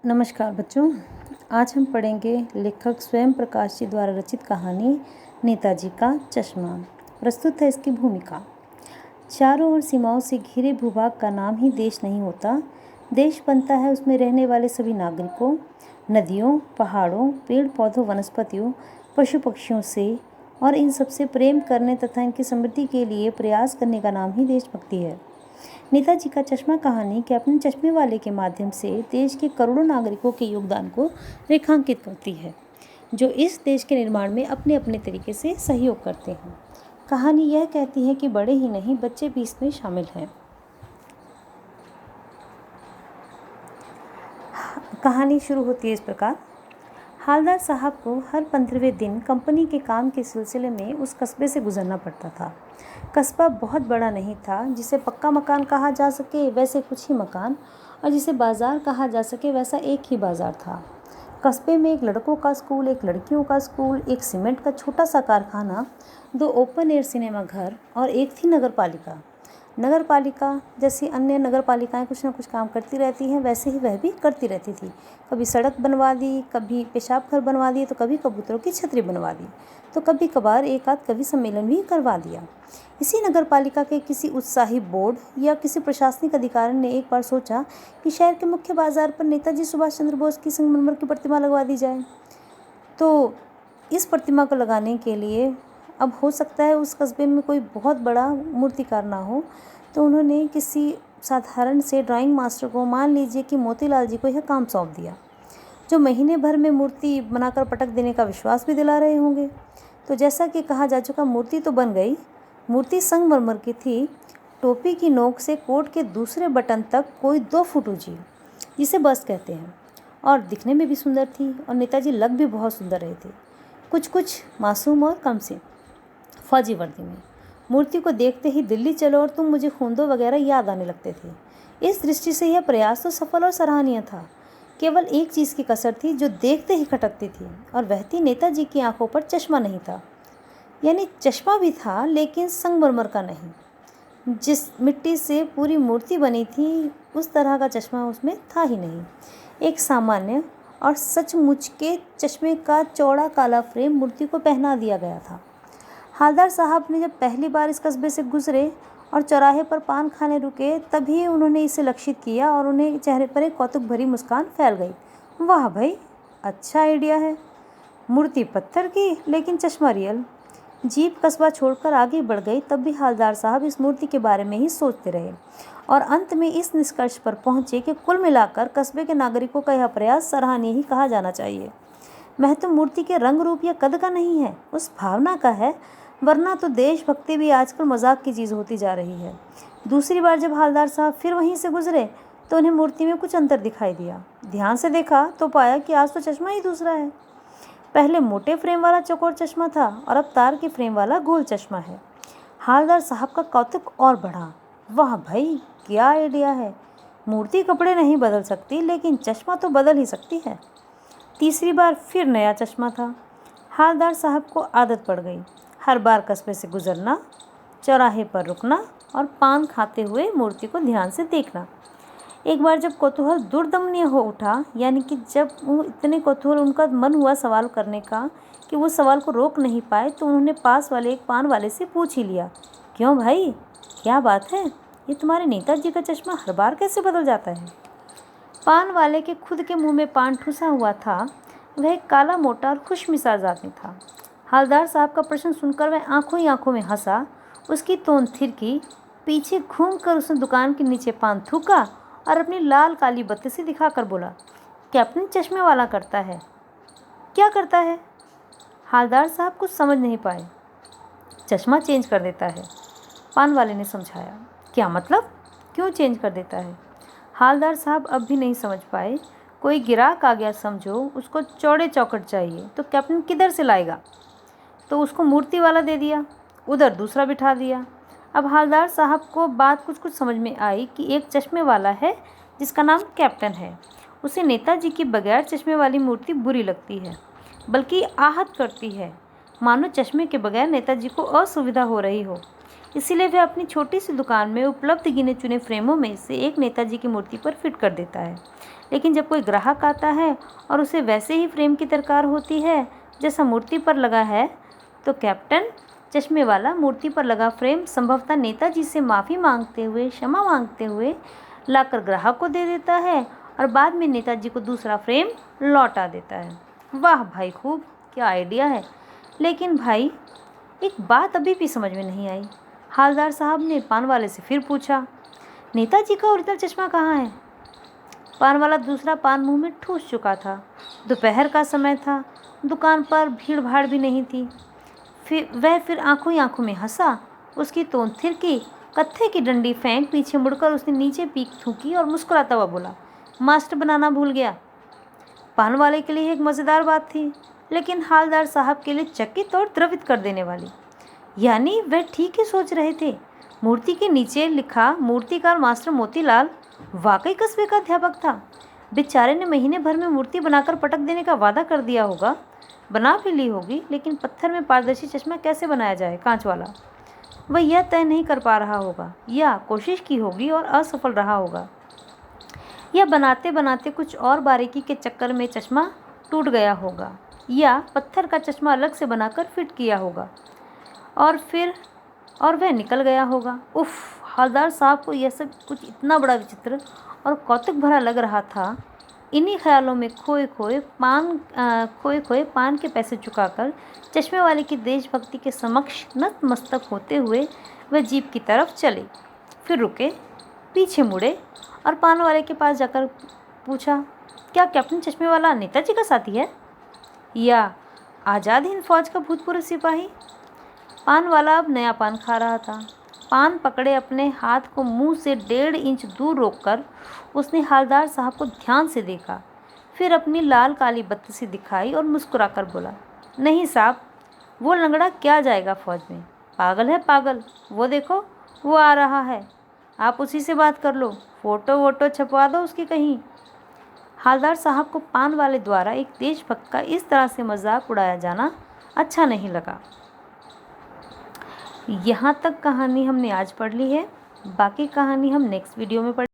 नमस्कार बच्चों। आज हम पढ़ेंगे लेखक स्वयं प्रकाश जी द्वारा रचित कहानी नेताजी का चश्मा। प्रस्तुत है इसकी भूमिका। चारों ओर सीमाओं से घिरे भूभाग का नाम ही देश नहीं होता। देश बनता है उसमें रहने वाले सभी नागरिकों, नदियों, पहाड़ों, पेड़ पौधों, वनस्पतियों, पशु पक्षियों से और इन सबसे प्रेम करने तथा इनकी समृद्धि के लिए प्रयास करने का नाम ही देशभक्ति है। नेताजी का चश्मा कहानी कैप्टन चश्मे वाले के माध्यम से देश के करोड़ों नागरिकों के योगदान को रेखांकित करती है, जो इस देश के निर्माण में अपने अपने तरीके से सहयोग करते हैं। कहानी यह कहती है कि बड़े ही नहीं, बच्चे भी इसमें शामिल हैं। कहानी शुरू होती है इस प्रकार। हालदार साहब को हर 15वें दिन कंपनी के काम के सिलसिले में उस कस्बे से गुजरना पड़ता था। कस्बा बहुत बड़ा नहीं था, जिसे पक्का मकान कहा जा सके वैसे कुछ ही मकान, और जिसे बाज़ार कहा जा सके वैसा एक ही बाज़ार था। कस्बे में एक लड़कों का स्कूल, एक लड़कियों का स्कूल, एक सीमेंट का छोटा सा कारखाना, 2 ओपन एयर सिनेमा घर और एक थी नगर पालिका। नगर पालिका जैसी अन्य नगर पालिकाएँ कुछ ना कुछ काम करती रहती हैं, वैसे ही वह भी करती रहती थी। कभी सड़क बनवा दी, कभी पेशाब घर बनवा दिए, तो कभी कबूतरों की छतरी बनवा दी, तो कभी कभार एक आध कवि सम्मेलन भी करवा दिया। इसी नगर पालिका के किसी उत्साही बोर्ड या किसी प्रशासनिक अधिकारी ने एक बार सोचा कि शहर के मुख्य बाजार पर नेताजी सुभाष चंद्र बोस की संगमरमर की प्रतिमा लगवा दी जाए। तो इस प्रतिमा को लगाने के लिए अब हो सकता है उस कस्बे में कोई बहुत बड़ा मूर्तिकार ना हो, तो उन्होंने किसी साधारण से ड्राइंग मास्टर को, मान लीजिए कि मोतीलाल जी को, यह काम सौंप दिया, जो महीने भर में मूर्ति बनाकर पटक देने का विश्वास भी दिला रहे होंगे। तो जैसा कि कहा जा चुका, मूर्ति तो बन गई। मूर्ति संगमरमर की थी। टोपी की नोक से कोट के दूसरे बटन तक कोई 2 फुट ऊंची, जिसे बस कहते हैं, और दिखने में भी सुंदर थी, और नेताजी लग भी बहुत सुंदर रहे थे, कुछ मासूम और कमसिन फौजी वर्दी में। मूर्ति को देखते ही दिल्ली चलो और तुम मुझे खून दो वगैरह याद आने लगते थे। इस दृष्टि से यह प्रयास तो सफल और सराहनीय था। केवल एक चीज़ की कसर थी जो देखते ही खटकती थी, और वह थी नेताजी की आंखों पर चश्मा नहीं था। यानी चश्मा भी था, लेकिन संगमरमर का नहीं। जिस मिट्टी से पूरी मूर्ति बनी थी उस तरह का चश्मा उसमें था ही नहीं। एक सामान्य और सचमुच के चश्मे का चौड़ा काला फ्रेम मूर्ति को पहना दिया गया था। हालदार साहब ने जब पहली बार इस कस्बे से गुजरे और चौराहे पर पान खाने रुके, तभी उन्होंने इसे लक्षित किया और उन्हें चेहरे पर एक कौतुक भरी मुस्कान फैल गई। वाह भाई, अच्छा आइडिया है। मूर्ति पत्थर की, लेकिन चश्मा रियल। जीप कस्बा छोड़कर आगे बढ़ गई, तब भी हालदार साहब इस मूर्ति के बारे में ही सोचते रहे, और अंत में इस निष्कर्ष पर पहुंचे कि कुल मिलाकर कस्बे के नागरिकों का यह प्रयास सराहनीय ही कहा जाना चाहिए। महत्व मूर्ति के रंग रूप या कद का नहीं है, उस भावना का है, वरना तो देशभक्ति भी आजकल मजाक की चीज़ होती जा रही है। दूसरी बार जब हालदार साहब फिर वहीं से गुजरे, तो उन्हें मूर्ति में कुछ अंतर दिखाई दिया। ध्यान से देखा तो पाया कि आज तो चश्मा ही दूसरा है। पहले मोटे फ्रेम वाला चौकोर चश्मा था, और अब तार के फ्रेम वाला गोल चश्मा है। हालदार साहब का कौतुक और बढ़ा। वाह भाई, क्या आइडिया है। मूर्ति कपड़े नहीं बदल सकती, लेकिन चश्मा तो बदल ही सकती है। तीसरी बार फिर नया चश्मा था। हालदार साहब को आदत पड़ गई, हर बार कस्बे से गुजरना, चौराहे पर रुकना और पान खाते हुए मूर्ति को ध्यान से देखना। एक बार जब कौतूहल दुर्दमनीय हो उठा, यानी कि जब वो इतने कौतूहल उनका मन हुआ सवाल करने का कि वो सवाल को रोक नहीं पाए, तो उन्होंने पास वाले एक पान वाले से पूछ ही लिया, क्यों भाई, क्या बात है, ये तुम्हारे नेताजी का चश्मा हर बार कैसे बदल जाता है। पान वाले के खुद के मुंह में पान ठुसा हुआ था। वह एक काला मोटा और खुश मिजाज आदमी था। हालदार साहब का प्रश्न सुनकर वह आंखों ही आंखों में हंसा। उसकी तोंद थिरकी। पीछे घूमकर उसने दुकान के नीचे पान थूका और अपनी लाल काली बत्ती दिखाकर बोला, कैप्टन चश्मे वाला करता है। क्या करता है? हालदार साहब कुछ समझ नहीं पाए। चश्मा चेंज कर देता है, पान वाले ने समझाया। क्या मतलब? क्यों चेंज कर देता है? हालदार साहब अब भी नहीं समझ पाए। कोई गिराक आ गया समझो, उसको चौड़े चौखट चाहिए, तो कैप्टन किधर से लाएगा? तो उसको मूर्ति वाला दे दिया, उधर दूसरा बिठा दिया। अब हालदार साहब को बात कुछ कुछ समझ में आई कि एक चश्मे वाला है जिसका नाम कैप्टन है। उसे नेताजी की बगैर चश्मे वाली मूर्ति बुरी लगती है, बल्कि आहत करती है, मानो चश्मे के बगैर नेताजी को असुविधा हो रही हो। इसीलिए वह अपनी छोटी सी दुकान में उपलब्ध गिने चुने फ्रेमों में से एक नेताजी की मूर्ति पर फिट कर देता है। लेकिन जब कोई ग्राहक आता है और उसे वैसे ही फ्रेम की दरकार होती है जैसा मूर्ति पर लगा है, तो कैप्टन चश्मे वाला मूर्ति पर लगा फ्रेम संभवतः नेताजी से माफ़ी मांगते हुए, क्षमा मांगते हुए लाकर ग्राहक को दे देता है और बाद में नेताजी को दूसरा फ्रेम लौटा देता है। वाह भाई, खूब, क्या आइडिया है। लेकिन भाई, एक बात अभी भी समझ में नहीं आई। हालदार साहब ने पान वाले से फिर पूछा, नेताजी का ओरिजिनल चश्मा कहाँ है? पान वाला दूसरा पान मुंह में ठूस चुका था। दोपहर का समय था, दुकान पर भीड़ भाड़ भी नहीं थी। फिर आंखों ही आंखों में हंसा। उसकी तोंद थिरकी, कत्थे की डंडी फेंक पीछे मुड़कर उसने नीचे पीक थूकी और मुस्कुराता हुआ बोला, मास्टर बनाना भूल गया। पान वाले के लिए एक मज़ेदार बात थी, लेकिन हालदार साहब के लिए चकित और द्रवित कर देने वाली। यानी वह ठीक ही सोच रहे थे। मूर्ति के नीचे लिखा मूर्तिकार मास्टर मोतीलाल वाकई कस्बे का अध्यापक था। बेचारे ने महीने भर में मूर्ति बनाकर पटक देने का वादा कर दिया होगा, बना भी ली होगी, लेकिन पत्थर में पारदर्शी चश्मा कैसे बनाया जाए, कांच वाला, वह यह तय नहीं कर पा रहा होगा, या कोशिश की होगी और असफल रहा होगा, या बनाते बनाते कुछ और बारीकी के चक्कर में चश्मा टूट गया होगा, या पत्थर का चश्मा अलग से बनाकर फिट किया होगा और वह निकल गया होगा। उफ, हालदार साहब को यह सब कुछ इतना बड़ा विचित्र और कौतुक भरा लग रहा था। इन्हीं ख्यालों में खोए खोए पान के पैसे चुकाकर चश्मे वाले की देशभक्ति के समक्ष नतमस्तक होते हुए वह जीप की तरफ चले। फिर रुके, पीछे मुड़े और पान वाले के पास जाकर पूछा, क्या कैप्टन चश्मे वाला नेताजी का साथी है, या आज़ाद हिंद फौज का भूतपूर्व सिपाही? पान वाला अब नया पान खा रहा था। पान पकड़े अपने हाथ को मुंह से 1.5 इंच दूर रोककर उसने हालदार साहब को ध्यान से देखा। फिर अपनी लाल काली बत्ती दिखाई और मुस्कुराकर बोला, नहीं साहब, वो लंगड़ा क्या जाएगा फौज में, पागल है पागल। वो देखो, वो आ रहा है, आप उसी से बात कर लो, फ़ोटो वोटो छपवा दो उसकी कहीं। हालदार साहब को पान वाले द्वारा एक देशभक्त का इस तरह से मजाक उड़ाया जाना अच्छा नहीं लगा। यहाँ तक कहानी हमने आज पढ़ ली है, बाकी कहानी हम नेक्स्ट वीडियो में पढ़